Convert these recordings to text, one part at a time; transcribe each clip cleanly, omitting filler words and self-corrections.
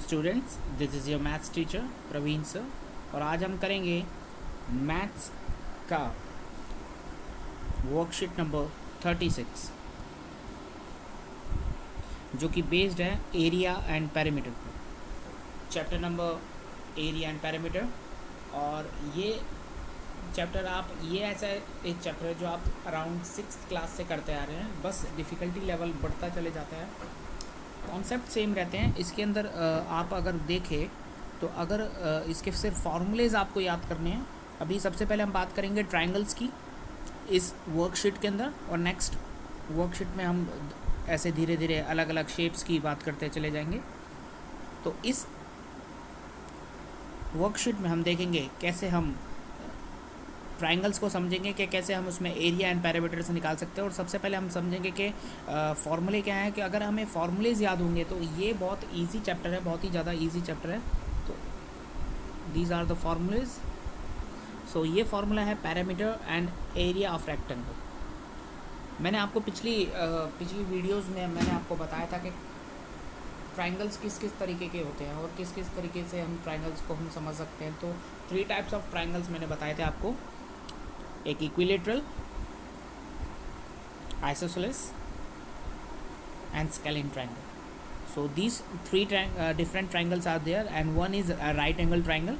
Students, this is your maths teacher Praveen sir. और आज हम करेंगे मैथ्स का वर्कशीट नंबर 36 जो कि बेस्ड है एरिया एंड पैरामीटर पर। Chapter number area and parameter. और ये चैप्टर ये ऐसा एक चैप्टर है जो आप अराउंड 6th क्लास से करते आ रहे हैं, बस डिफ़िकल्टी लेवल बढ़ता चले जाता है, कॉन्सेप्ट सेम रहते हैं। इसके अंदर आप अगर देखें तो अगर इसके सिर्फ फार्मूलेज आपको याद करने हैं। अभी सबसे पहले हम बात करेंगे ट्रायंगल्स की इस वर्कशीट के अंदर, और नेक्स्ट वर्कशीट में हम ऐसे धीरे धीरे अलग अलग शेप्स की बात करते चले जाएंगे। तो इस वर्कशीट में हम देखेंगे कैसे हम ट्रायंगल्स को समझेंगे कि कैसे हम उसमें एरिया एंड पैरामीटर्स निकाल सकते हैं। और सबसे पहले हम समझेंगे कि फॉर्मूले क्या है, कि अगर हमें फॉर्मूलेज याद होंगे तो ये बहुत इजी चैप्टर है, बहुत ही ज़्यादा इजी चैप्टर है। तो दीज आर द फॉर्मूलेज। सो ये फार्मूला है parameter and area of rectangle. मैंने आपको पिछली वीडियोज़ में मैंने आपको बताया था कि ट्रायंगल्स किस किस तरीके के होते हैं और किस किस तरीके से हम ट्रायंगल्स को हम समझ सकते हैं। तो 3 टाइप्स ऑफ ट्रायंगल्स मैंने बताए थे आपको, एक equilateral, isosceles and scalene triangle. So these 3 different triangles are there and one is right angle triangle.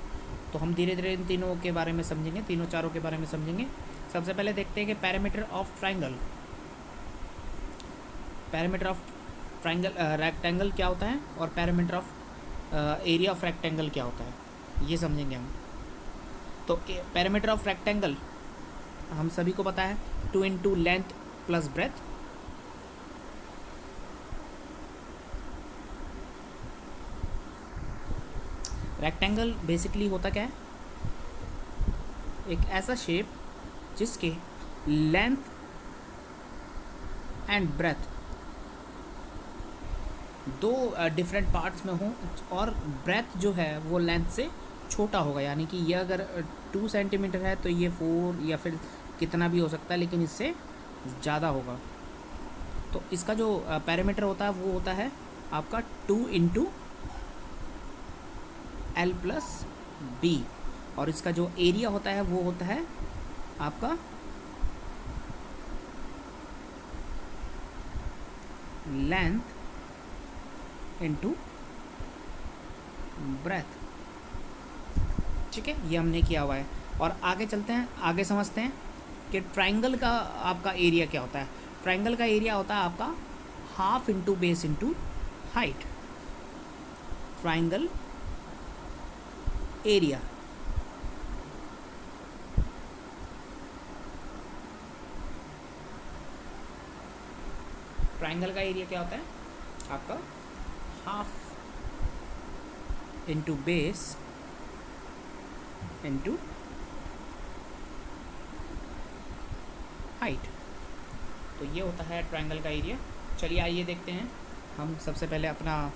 तो हम धीरे धीरे इन तीनों के बारे में समझेंगे, तीनों चारों के बारे में समझेंगे। सबसे पहले देखते हैं कि parameter of triangle, parameter of triangle rectangle क्या होता है और parameter of area of rectangle क्या होता है, ये समझेंगे हम। तो पैरामीटर ऑफ रेक्टेंगल हम सभी को पता है 2 into length plus breadth. Rectangle basically होता क्या है, एक ऐसा शेप जिसके length and breadth 2 different parts में हो, और ब्रेथ जो है वो लेंथ से छोटा होगा। यानी कि ये अगर 2 सेंटीमीटर है तो ये 4 या फिर कितना भी हो सकता है, लेकिन इससे ज़्यादा होगा। तो इसका जो पैरामीटर होता है वो होता है आपका 2 इंटू एल प्लस बी। और इसका जो एरिया होता है वो होता है आपका लेंथ इंटू ब्रेथ। ठीक है, ये हमने किया हुआ है। और आगे चलते हैं, आगे समझते हैं कि ट्रायंगल का आपका एरिया क्या होता है। ट्रायंगल का एरिया होता है आपका half into base into height. Triangle area triangle का एरिया क्या होता है आपका half into base into height. तो ये होता है ट्रायंगल का एरिया। चलिए आइए देखते हैं। हम सबसे पहले अपना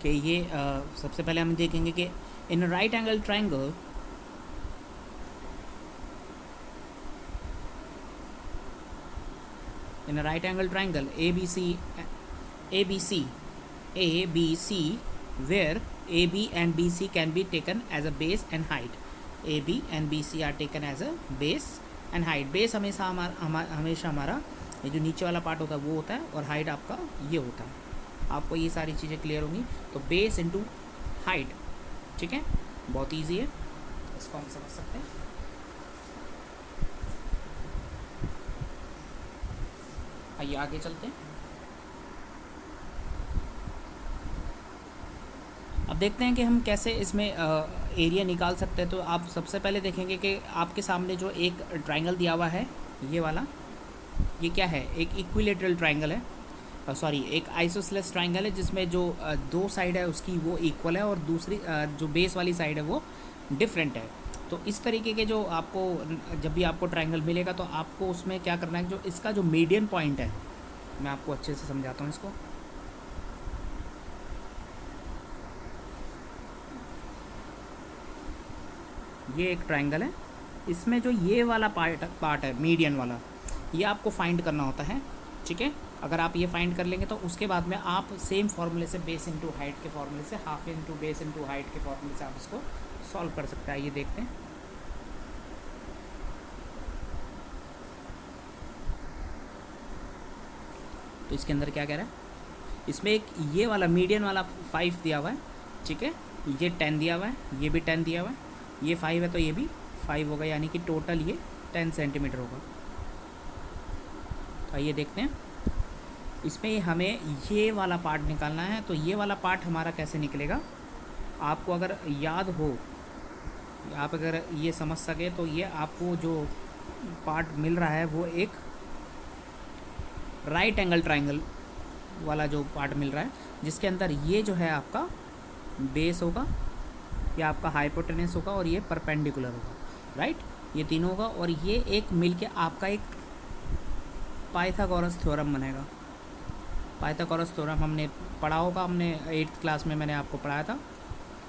कि ये सबसे पहले हम देखेंगे कि in right angle triangle in a right angle triangle ABC where AB and BC can be taken as a base and height. AB and BC are taken as a base and height. base हमेशा हमारा ये जो नीचे वाला part होता है वो होता है, और हाइट आपका ये होता है। आपको ये सारी चीज़ें क्लियर होंगी। तो बेस इंटू हाइट, ठीक है, बहुत ईजी है, इसको हम समझ सकते हैं। आइए आगे चलते हैं। अब देखते हैं कि हम कैसे इसमें एरिया निकाल सकते हैं। तो आप सबसे पहले देखेंगे कि आपके सामने जो एक ट्रायंगल दिया हुआ है, ये वाला, ये क्या है, एक इक्विलेटरल ट्रायंगल है, सॉरी एक आइसोसेलेस ट्रायंगल है, जिसमें जो 2 साइड है उसकी वो इक्वल है, और दूसरी जो बेस वाली साइड है वो डिफरेंट है। तो इस तरीके के जो आपको जब भी आपको ट्रायंगल मिलेगा तो आपको उसमें क्या करना है, जो इसका जो मीडियन पॉइंट है, मैं आपको अच्छे से समझाता हूँ इसको। ये एक ट्रायंगल है, इसमें जो ये वाला पार्ट है मीडियन वाला, ये आपको फाइंड करना होता है, ठीक है। अगर आप ये फाइंड कर लेंगे तो उसके बाद में आप सेम फार्मूले से बेस इंटू हाइट के फार्मूले से, half into base into height के फार्मूले से आप इसको सॉल्व कर सकते हैं। ये देखते हैं। तो इसके अंदर क्या कह रहा है, इसमें एक ये वाला मीडियन वाला 5 दिया हुआ है, ठीक है। ये 10 दिया हुआ है, ये भी 10 दिया हुआ है, ये 5 है तो ये भी 5 होगा, यानी कि टोटल ये 10 सेंटीमीटर होगा। तो आइए देखते हैं, इसमें हमें ये वाला पार्ट निकालना है। तो ये वाला पार्ट हमारा कैसे निकलेगा, आपको अगर याद हो, आप अगर ये समझ सके तो ये आपको जो पार्ट मिल रहा है वो एक राइट एंगल ट्राइंगल वाला जो पार्ट मिल रहा है, जिसके अंदर ये जो है आपका बेस होगा, ये आपका हाइपोटेनस होगा और ये परपेंडिकुलर होगा, राइट। ये तीनों होगा और ये एक मिलके आपका एक पाइथागोरस थ्योरम बनेगा। पाइथागोरस थ्योरम हमने पढ़ा होगा, हमने 8th क्लास में मैंने आपको पढ़ाया था,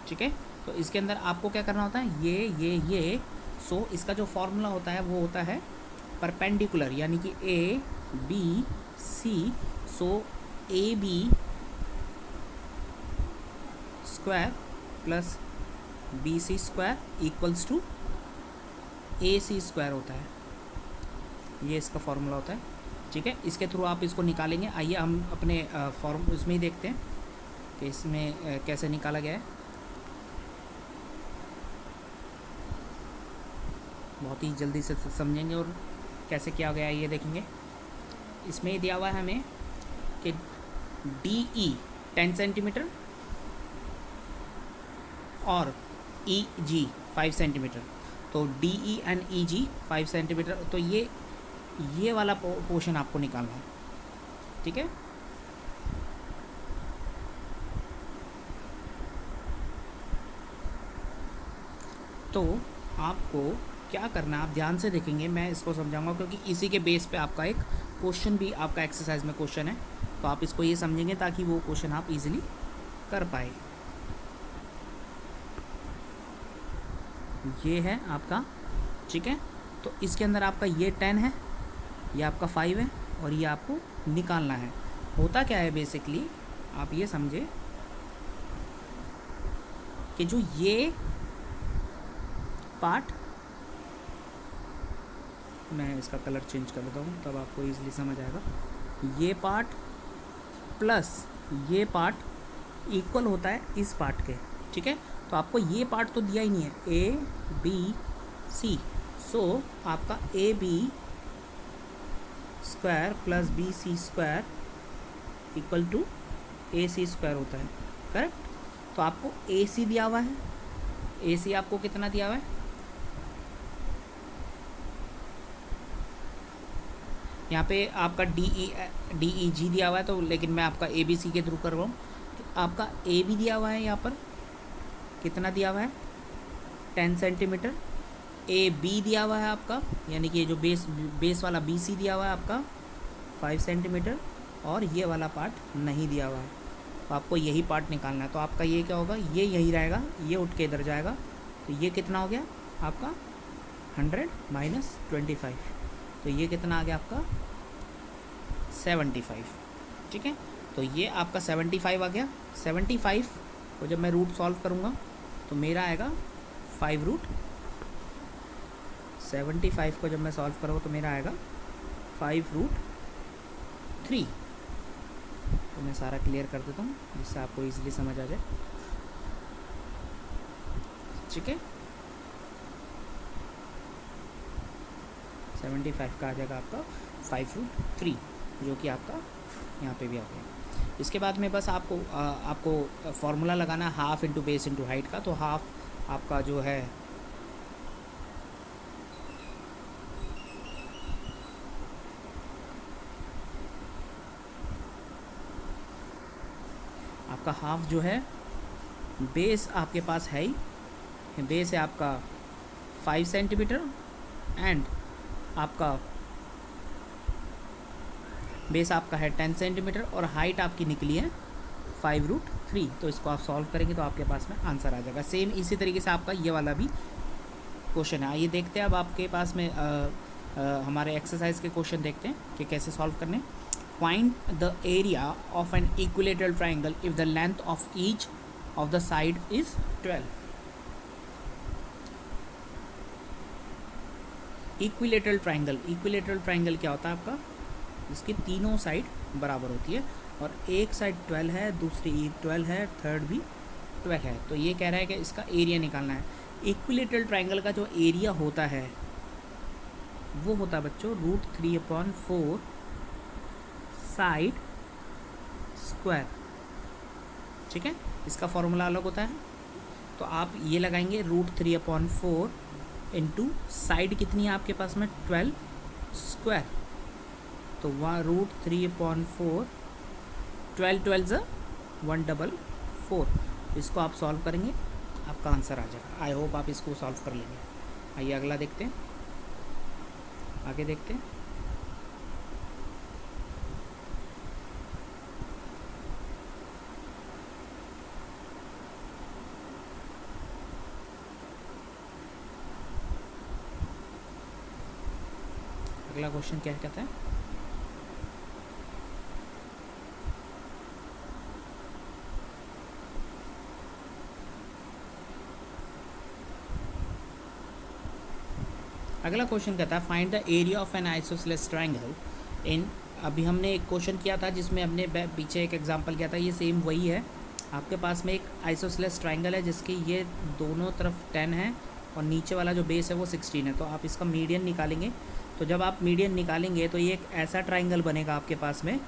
ठीक है। तो इसके अंदर आपको क्या करना होता है, ये सो इसका जो फॉर्मूला होता है वो होता है परपेंडिकुलर, यानी कि A B C, so A B square plus B C square equals to A C square होता है। ये इसका फॉर्मूला होता है, ठीक है। इसके थ्रू आप इसको निकालेंगे। आइए हम अपने फॉर्म उसमें ही देखते हैं कि इसमें कैसे निकाला गया है। बहुत ही जल्दी से समझेंगे और कैसे किया गया है ये देखेंगे। इसमें दिया हुआ है हमें कि डी ई 10 सेंटीमीटर और ई जी 5 सेंटीमीटर। तो D E and E G 5 centimetre, तो ये वाला पोर्शन आपको निकालना है, ठीक है। तो आपको क्या करना है, आप ध्यान से देखेंगे, मैं इसको समझाऊंगा क्योंकि इसी के बेस पे आपका एक क्वेश्चन भी आपका एक्सरसाइज में क्वेश्चन है। तो आप इसको ये समझेंगे ताकि वो क्वेश्चन आप इजीली कर पाए। ये है आपका, ठीक है। तो इसके अंदर आपका ये 10 है, ये आपका 5 है और ये आपको निकालना है। होता क्या है बेसिकली, आप ये समझे कि जो ये पार्ट, मैं इसका कलर चेंज कर देता हूँ तब आपको इजीली समझ आएगा। ये पार्ट प्लस ये पार्ट इक्वल होता है इस पार्ट के, ठीक है। तो आपको ये पार्ट तो दिया ही नहीं है, ए बी सी, सो आपका A B square plus B C square equal to A C square होता है, करेक्ट। तो आपको ए सी दिया हुआ है, ए सी आपको कितना दिया हुआ है, यहाँ पे आपका डी ई जी दिया हुआ है, तो लेकिन मैं आपका ए बी सी के थ्रू कर रहा हूँ। तो आपका ए बी दिया हुआ है, यहाँ पर कितना दिया हुआ है 10 सेंटीमीटर। ए बी दिया हुआ है आपका, यानी कि जो बेस वाला बी सी दिया हुआ है आपका 5 सेंटीमीटर, और ये वाला पार्ट नहीं दिया हुआ है। तो आपको यही पार्ट निकालना है। तो आपका ये क्या होगा, ये यही रहेगा, ये उठ के इधर जाएगा। तो ये कितना हो गया आपका 100 माइनस 25, तो ये कितना आ गया आपका 75, ठीक है। तो ये आपका 75 आ गया। 75 को जब मैं रूट सॉल्व करूँगा तो मेरा आएगा 5 रूट। 75 को जब मैं सॉल्व करूँगा तो मेरा आएगा 5 रूट 3। तो मैं सारा क्लियर कर देता हूँ जिससे आपको इजीली समझ आ जाए, ठीक है। 75 का आ जाएगा आपका 5 रूट 3, जो कि आपका यहाँ पे भी आ गया। इसके बाद में बस आपको फॉर्मूला लगाना है half into base into height का। तो हाफ आपका जो है आपका हाफ जो है, बेस आपके पास है ही, बेस है आपका 5 सेंटीमीटर एंड आपका बेस आपका है 10 सेंटीमीटर और हाइट आपकी निकली है 5 रूट 3। तो इसको आप सॉल्व करेंगे तो आपके पास में आंसर आ जाएगा। सेम इसी तरीके से आपका ये वाला भी क्वेश्चन है। आइए देखते हैं अब आपके पास में हमारे एक्सरसाइज के क्वेश्चन देखते हैं कि कैसे सॉल्व करने। Find the area of an equilateral triangle if the length of each of the side is 12। Equilateral triangle क्या होता है आपका, इसकी तीनों साइड बराबर होती है और एक साइड 12 है, दूसरी 12 है, थर्ड भी 12 है। तो ये कह रहा है कि इसका एरिया निकालना है। इक्विलेटरल ट्राइंगल का जो एरिया होता है वो होता है बच्चों √3/4 साइड स्क्वायर। ठीक है, इसका फॉर्मूला अलग होता है। तो आप ये लगाएंगे √3/4 इंटू साइड कितनी है आपके पास में 12 स्क्वायर। तो वहाँ √3/4 12 12 144। इसको आप सॉल्व करेंगे, आपका आंसर आ जाएगा। आई होप आप इसको सॉल्व कर लेंगे। आइए अगला देखते हैं, आगे देखते हैं। अगला क्वेश्चन क्या कहता है, अगला क्वेश्चन कहता है find the area of N isosceles triangle in. अभी हमने एक क्वेश्चन किया था जिसमें हमने पीछे एक एग्जांपल किया था, ये सेम वही है। आपके पास में एक आइसोसेलेस ट्राइंगल है जिसकी ये दोनों तरफ 10 है और नीचे वाला जो बेस है वो 16 है। तो आप इसका मीडियन निकालेंगे। तो जब आप मीडियन निकालेंगे तो ये एक ऐसा ट्राइंगल बनेगा आपके पास में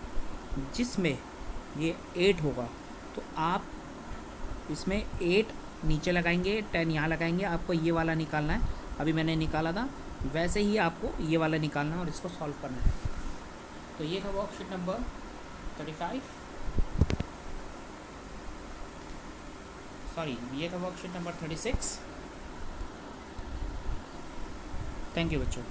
जिसमें ये 8 होगा। तो आप इसमें 8 नीचे लगाएंगे, 10 यहाँ लगाएंगे। आपको ये वाला निकालना है, अभी मैंने निकाला था वैसे ही आपको ये वाला निकालना है और इसको सॉल्व करना है। तो ये था वर्कशीट नंबर 35, सॉरी ये था वर्कशीट नंबर 36। थैंक यू बच्चों।